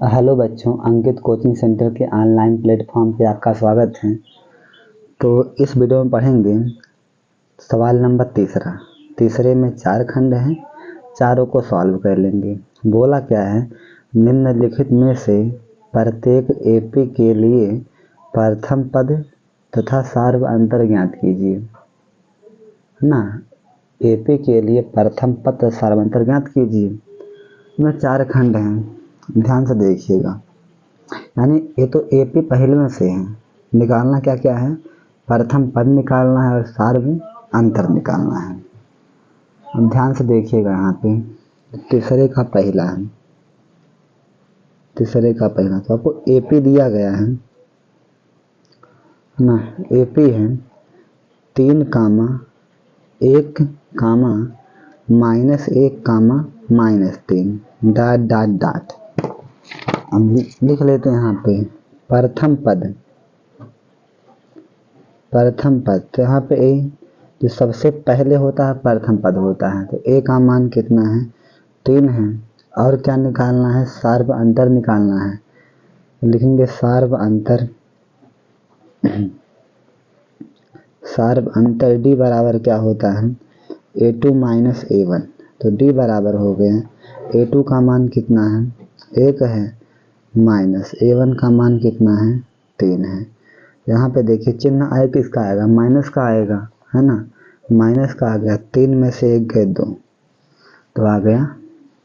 Hello बच्चों, अंकित coaching centre के online platform पे आपका स्वागत है। तो इस वीडियो में पढ़ेंगे सवाल नंबर तीसरा। तीसरे में 4 खंड हैं, चारों को सॉल्व कर लेंगे। बोला क्या है, निम्नलिखित में से प्रत्येक एपी के लिए प्रथम पद तथा सार्व अंतर ज्ञात कीजिए। है ना, एपी के लिए प्रथम पद तथा सार्व अंतर ज्ञात कीजिए। इसमें 4 खंड हैं, ध्यान से देखिएगा। यानी ये तो एपी पहले में से है, निकालना क्या क्या है, प्रथम पद निकालना है और सार्व अंतर निकालना है। अब ध्यान से देखिएगा, यहाँ पे तीसरे का पहला है, तीसरे का पहला तो आपको एपी दिया गया है ना। एपी है 3 कामा 1 कामा -1 कामा -3 डॉट डॉट डॉट। हम लिख लेते हैं यहाँ पे प्रथम पद। प्रथम पद तो यहाँ पे ए जो सबसे पहले होता है प्रथम पद होता है, तो ए का मान कितना है, 3 है। और क्या निकालना है, सार्व अंतर निकालना है। लिखेंगे सार्व अंतर, सार्व अंतर डी बराबर क्या होता है, a2 - a1। तो डी बराबर हो गया, a2 का मान कितना है, 1 है, माइनस a1 का मान कितना है, 3 है। यहाँ पे देखिए चिन्ह आए किसका आएगा, माइनस का आएगा, है ना। माइनस का आ गया, 3 में से 1 गए 2, तो आ गया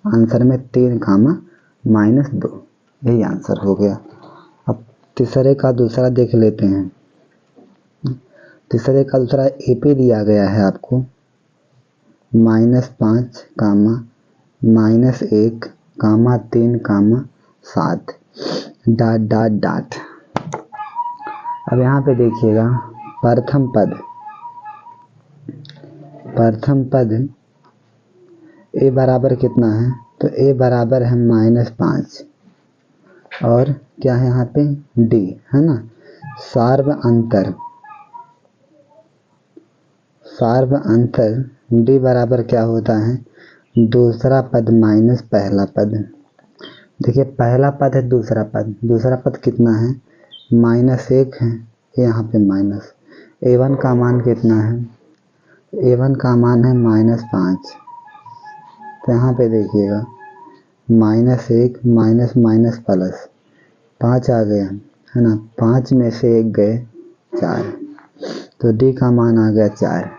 आंसर में 3 कामा -2, यही आंसर हो गया। अब तीसरे का दूसरा देख लेते हैं। तीसरे का दूसरा एपी दिया गया है आपको -5 कामा -1 कामा 3 कामा 7 डॉट डॉट डॉट। अब यहाँ पे देखिएगा प्रथम पद, प्रथम पद ए बराबर कितना है, तो ए बराबर है -5 और क्या है यहाँ पे डी, है ना। सार्व अंतर, सार्व अंतर डी बराबर क्या होता है, दूसरा पद माइनस पहला पद। देखिए पहला पद है दूसरा पद, दूसरा पद कितना है, -1 है, यहाँ पे माइनस। a1 का मान कितना है, a1 का मान है -5। तो यहाँ पे देखिएगा -1 माइनस माइनस प्लस 5 आ गया, है ना। 5 में से 1 गए 4, तो डी का मान आ गया 4।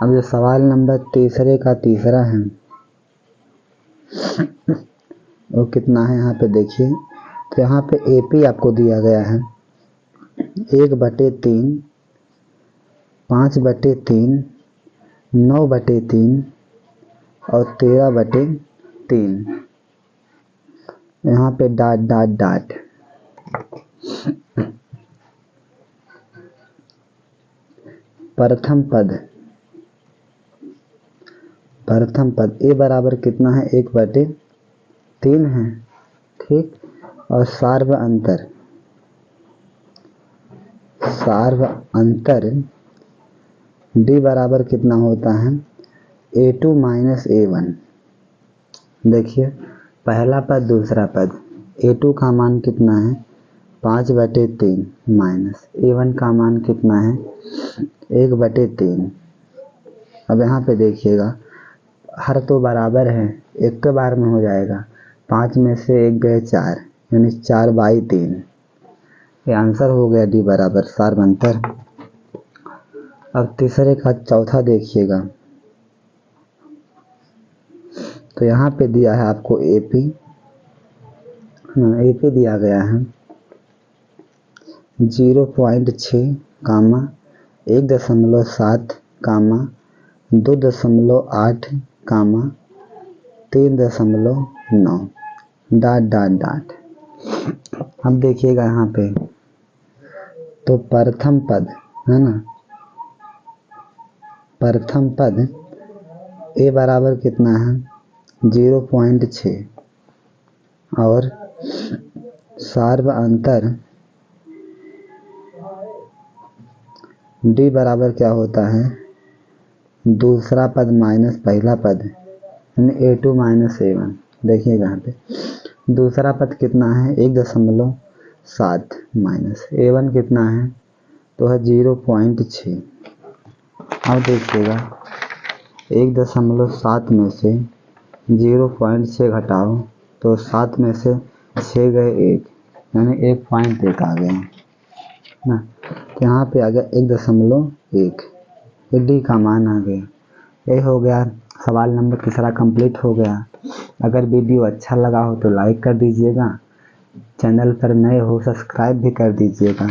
अब जो सवाल नंबर तीसरे का तीसरा है वो कितना है, यहाँ पे देखिए। तो यहाँ पे एपी आपको दिया गया है 1/3, 5/3, 9/3 और 13/3। यहाँ पे डॉट डॉट डॉट। प्रथम पद, प्रथम पद ए बराबर कितना है, 1/3 है, ठीक। और सार्व अंतर, सार्व अंतर डी बराबर कितना होता है, a2 - a1। देखिए पहला पद दूसरा पद, a2 का मान कितना है 5/3 माइनस a1 का मान कितना है 1/3। अब यहाँ पे देखिएगा हर तो बराबर है, एक के बार में हो जाएगा, 5 में से 1 गए 4, यानी 4/3। ये आंसर हो गया डी बराबर सार्व अंतर। अब तीसरे का चौथा देखिएगा। तो यहाँ पे दिया है आपको एपी, एपी दिया गया है 0.6 कामा 1.7 कामा 2.8 कामा 3.9 डॉट डॉट डॉट। अब देखिएगा यहाँ पे तो प्रथम पद, है ना, प्रथम पद ए बराबर कितना है 0.6 और सार्व अंतर डी बराबर क्या होता है, दूसरा पद माइनस पहला पद, यानी a2 - a1। देखिएगा यहाँ पे दूसरा पद कितना है 1.7 माइनस A1 कितना है तो है 0.6। अब देखिएगा 1.7 में से 0.6 घटाओ तो 7 में से 6 गए 1 यानी 1.1 आ गया ना। तो यहाँ पे आ गया 1.1 डी का मान आ गया। ये हो गया सवाल नंबर तीसरा कंप्लीट हो गया। अगर वीडियो अच्छा लगा हो तो लाइक कर दीजिएगा, चैनल पर नए हो सब्सक्राइब भी कर दीजिएगा।